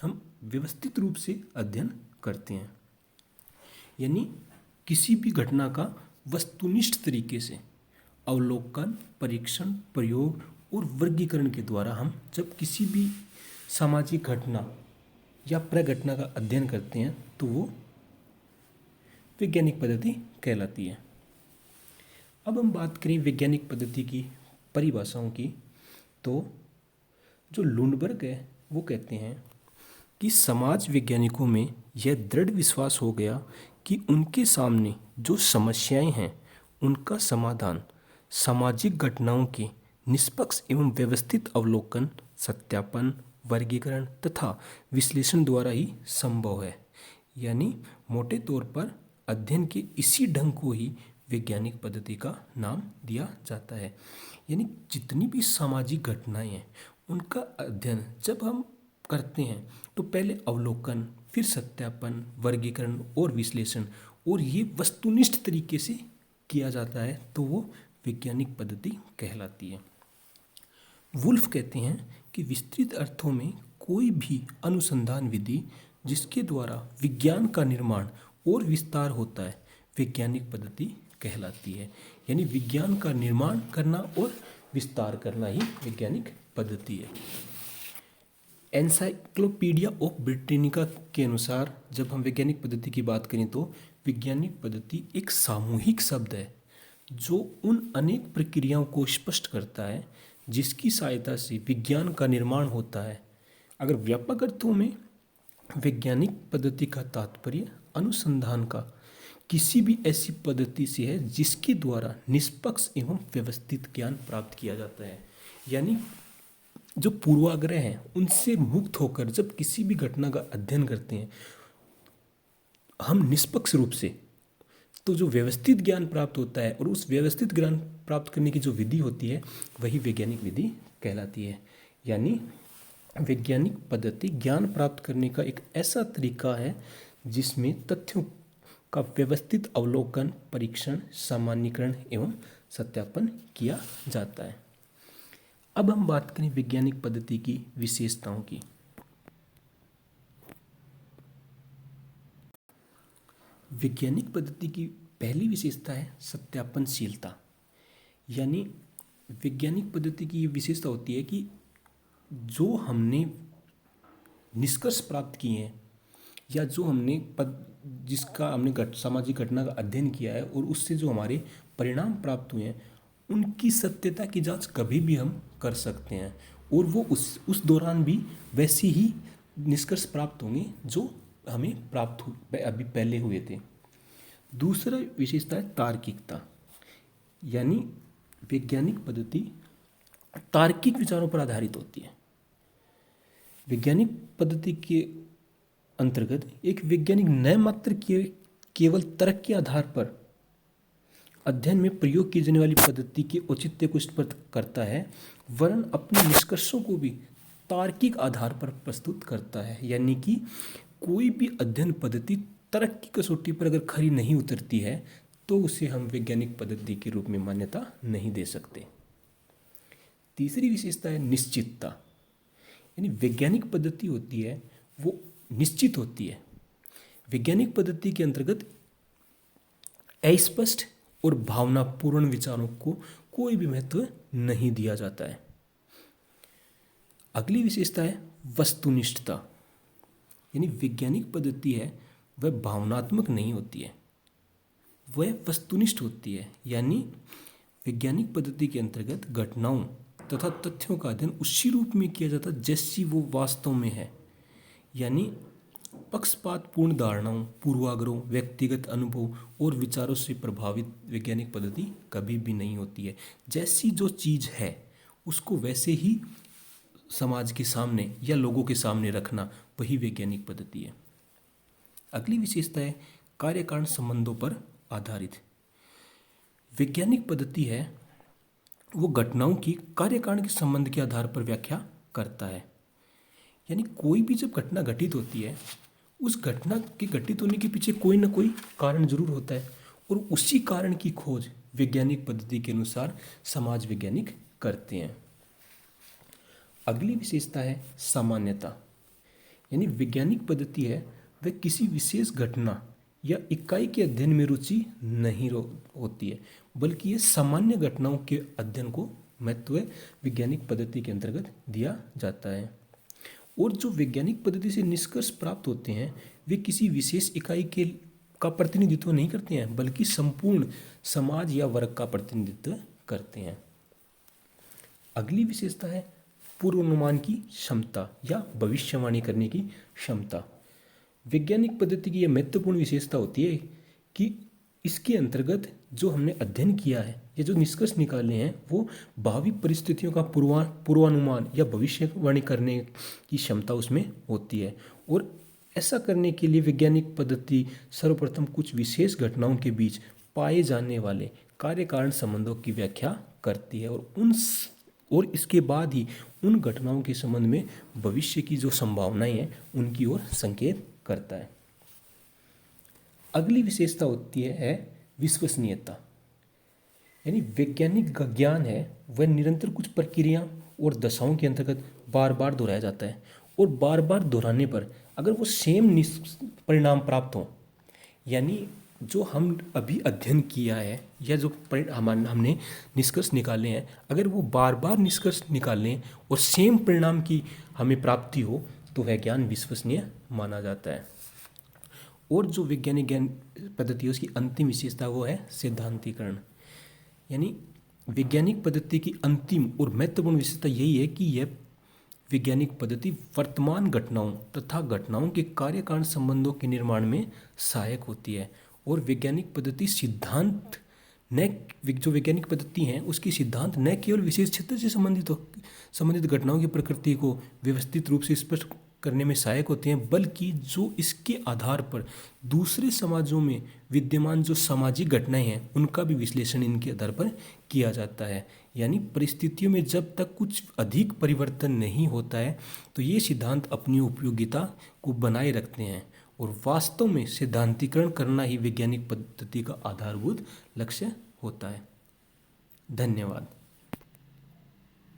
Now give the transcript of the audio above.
हम व्यवस्थित रूप से अध्ययन करते हैं। यानी किसी भी घटना का वस्तुनिष्ठ तरीके से अवलोकन, परीक्षण, प्रयोग और वर्गीकरण के द्वारा हम जब किसी भी सामाजिक घटना या प्रघटना का अध्ययन करते हैं तो वो वैज्ञानिक पद्धति कहलाती है। अब हम बात करें वैज्ञानिक पद्धति की परिभाषाओं की, तो जो लुंडबर्ग है वो कहते हैं कि समाज वैज्ञानिकों में यह दृढ़ विश्वास हो गया कि उनके सामने जो समस्याएं हैं उनका समाधान सामाजिक घटनाओं के निष्पक्ष एवं व्यवस्थित अवलोकन, सत्यापन, वर्गीकरण तथा विश्लेषण द्वारा ही संभव है। यानी मोटे तौर पर अध्ययन के इसी ढंग को ही वैज्ञानिक पद्धति का नाम दिया जाता है। यानी जितनी भी सामाजिक घटनाएं हैं उनका अध्ययन जब हम करते हैं तो पहले अवलोकन, फिर सत्यापन, वर्गीकरण और विश्लेषण, और ये वस्तुनिष्ठ तरीके से किया जाता है तो वो वैज्ञानिक पद्धति कहलाती है। वुल्फ कहते हैं कि विस्तृत अर्थों में कोई भी अनुसंधान विधि जिसके द्वारा विज्ञान का निर्माण और विस्तार होता है वैज्ञानिक पद्धति कहलाती है। यानी विज्ञान का निर्माण करना और विस्तार करना ही वैज्ञानिक पद्धति है। एनसाइक्लोपीडिया ऑफ ब्रिटेनिका के अनुसार जब हम वैज्ञानिक पद्धति की बात करें तो वैज्ञानिक पद्धति एक सामूहिक शब्द है जो उन अनेक प्रक्रियाओं को स्पष्ट करता है जिसकी सहायता से विज्ञान का निर्माण होता है। अगर व्यापक अर्थों में वैज्ञानिक पद्धति का तात्पर्य अनुसंधान का किसी भी ऐसी पद्धति से है जिसके द्वारा निष्पक्ष एवं व्यवस्थित ज्ञान प्राप्त किया जाता है। यानी जो पूर्वाग्रह हैं उनसे मुक्त होकर जब किसी भी घटना का अध्ययन करते हैं हम निष्पक्ष रूप से, तो जो व्यवस्थित ज्ञान प्राप्त होता है और उस व्यवस्थित ज्ञान प्राप्त करने की जो विधि होती है वही वैज्ञानिक विधि कहलाती है। यानी वैज्ञानिक पद्धति ज्ञान प्राप्त करने का एक ऐसा तरीका है जिसमें तथ्यों का व्यवस्थित अवलोकन, परीक्षण, सामान्यीकरण एवं सत्यापन किया जाता है। अब हम बात करें वैज्ञानिक पद्धति की विशेषताओं की। वैज्ञानिक पद्धति की पहली विशेषता है सत्यापनशीलता। यानी वैज्ञानिक पद्धति की ये विशेषता होती है कि जो हमने निष्कर्ष प्राप्त किए हैं या जो हमने जिसका हमने सामाजिक घटना का अध्ययन किया है और उससे जो हमारे परिणाम प्राप्त हुए हैं उनकी सत्यता की जांच कभी भी हम कर सकते हैं और वो उस दौरान भी वैसे ही निष्कर्ष प्राप्त होंगे जो हमें प्राप्त अभी पहले हुए थे। दूसरा विशेषता है तार्किकता। यानी वैज्ञानिक पद्धति तार्किक विचारों पर आधारित होती है। वैज्ञानिक पद्धति के अंतर्गत एक वैज्ञानिक न मात्र केवल तर्क के आधार पर अध्ययन में प्रयोग की जाने वाली पद्धति के औचित्य को स्पष्ट करता है वरन अपने निष्कर्षों को भी तार्किक आधार पर प्रस्तुत करता है। यानी कि कोई भी अध्ययन पद्धति तर्क की कसौटी पर अगर खरी नहीं उतरती है तो उसे हम वैज्ञानिक पद्धति के रूप में मान्यता नहीं दे सकते। तीसरी विशेषता है निश्चितता। यानी वैज्ञानिक पद्धति होती है वो निश्चित होती है। वैज्ञानिक पद्धति के अंतर्गत अस्पष्ट और भावनापूर्ण विचारों को कोई भी महत्व नहीं दिया जाता है। अगली विशेषता है वस्तुनिष्ठता। यानी वैज्ञानिक पद्धति है वह भावनात्मक नहीं होती है, वह वस्तुनिष्ठ होती है। यानी वैज्ञानिक पद्धति के अंतर्गत घटनाओं तथा तथ्यों का अध्ययन उसी रूप में किया जाता है जैसी वो वास्तव में है। यानी पक्षपातपूर्ण धारणाओं, पूर्वाग्रहों, व्यक्तिगत अनुभव और विचारों से प्रभावित वैज्ञानिक पद्धति कभी भी नहीं होती है। जैसी जो चीज़ है उसको वैसे ही समाज के सामने या लोगों के सामने रखना वही वैज्ञानिक पद्धति है। अगली विशेषता है कार्य कारण संबंधों पर आधारित। वैज्ञानिक पद्धति है वो घटनाओं की कार्य कारण के संबंध के आधार पर व्याख्या करता है। यानी कोई भी जब घटना घटित होती है उस घटना के घटित होने के पीछे कोई ना कोई कारण जरूर होता है और उसी कारण की खोज वैज्ञानिक पद्धति के अनुसार समाज वैज्ञानिक करते हैं। अगली विशेषता है सामान्यता। यानी वैज्ञानिक पद्धति है वह किसी विशेष घटना या इकाई के अध्ययन में रुचि नहीं होती है, बल्कि ये सामान्य घटनाओं के अध्ययन को महत्व वैज्ञानिक पद्धति के अंतर्गत दिया जाता है। और जो वैज्ञानिक पद्धति से निष्कर्ष प्राप्त होते हैं वे किसी विशेष इकाई का प्रतिनिधित्व नहीं करते हैं, बल्कि संपूर्ण समाज या वर्ग का प्रतिनिधित्व करते हैं। अगली विशेषता है पूर्वानुमान की क्षमता या भविष्यवाणी करने की क्षमता। वैज्ञानिक पद्धति की यह महत्वपूर्ण विशेषता होती है कि इसके अंतर्गत जो हमने अध्ययन किया है या जो निष्कर्ष निकाले हैं वो भावी परिस्थितियों का पूर्वानुमान या भविष्यवाणी करने की क्षमता उसमें होती है। और ऐसा करने के लिए वैज्ञानिक पद्धति सर्वप्रथम कुछ विशेष घटनाओं के बीच पाए जाने वाले कार्य कारण संबंधों की व्याख्या करती है और इसके बाद ही उन घटनाओं के संबंध में भविष्य की जो संभावनाएं हैं उनकी ओर संकेत करता है। अगली विशेषता होती है विश्वसनीयता। यानी वैज्ञानिक ज्ञान है वह निरंतर कुछ प्रक्रिया और दशाओं के अंतर्गत बार बार दोहराया जाता है, और बार बार दोहराने पर अगर वो सेम परिणाम प्राप्त हो, यानी जो हम अभी अध्ययन किया है या जो हमने निष्कर्ष निकाले हैं, अगर वो बार बार निष्कर्ष निकालें और सेम परिणाम की हमें प्राप्ति हो तो वह ज्ञान विश्वसनीय माना जाता है। और जो वैज्ञानिक ज्ञान पद्धति है उसकी अंतिम विशेषता वो है सिद्धांतीकरण। यानी वैज्ञानिक पद्धति की अंतिम और महत्वपूर्ण विशेषता यही है कि यह वैज्ञानिक पद्धति वर्तमान घटनाओं तथा घटनाओं के कार्य कारण संबंधों के निर्माण में सहायक होती है। और वैज्ञानिक पद्धति सिद्धांत जो वैज्ञानिक पद्धति हैं उसकी सिद्धांत न केवल विशेष क्षेत्र से संबंधित घटनाओं की प्रकृति को व्यवस्थित रूप से स्पष्ट करने में सहायक होते हैं, बल्कि जो इसके आधार पर दूसरे समाजों में विद्यमान जो सामाजिक घटनाएं हैं उनका भी विश्लेषण इनके आधार पर किया जाता है। यानी परिस्थितियों में जब तक कुछ अधिक परिवर्तन नहीं होता है तो ये सिद्धांत अपनी उपयोगिता को बनाए रखते हैं, और वास्तव में सिद्धांतीकरण करना ही वैज्ञानिक पद्धति का आधारभूत लक्ष्य होता है। धन्यवाद।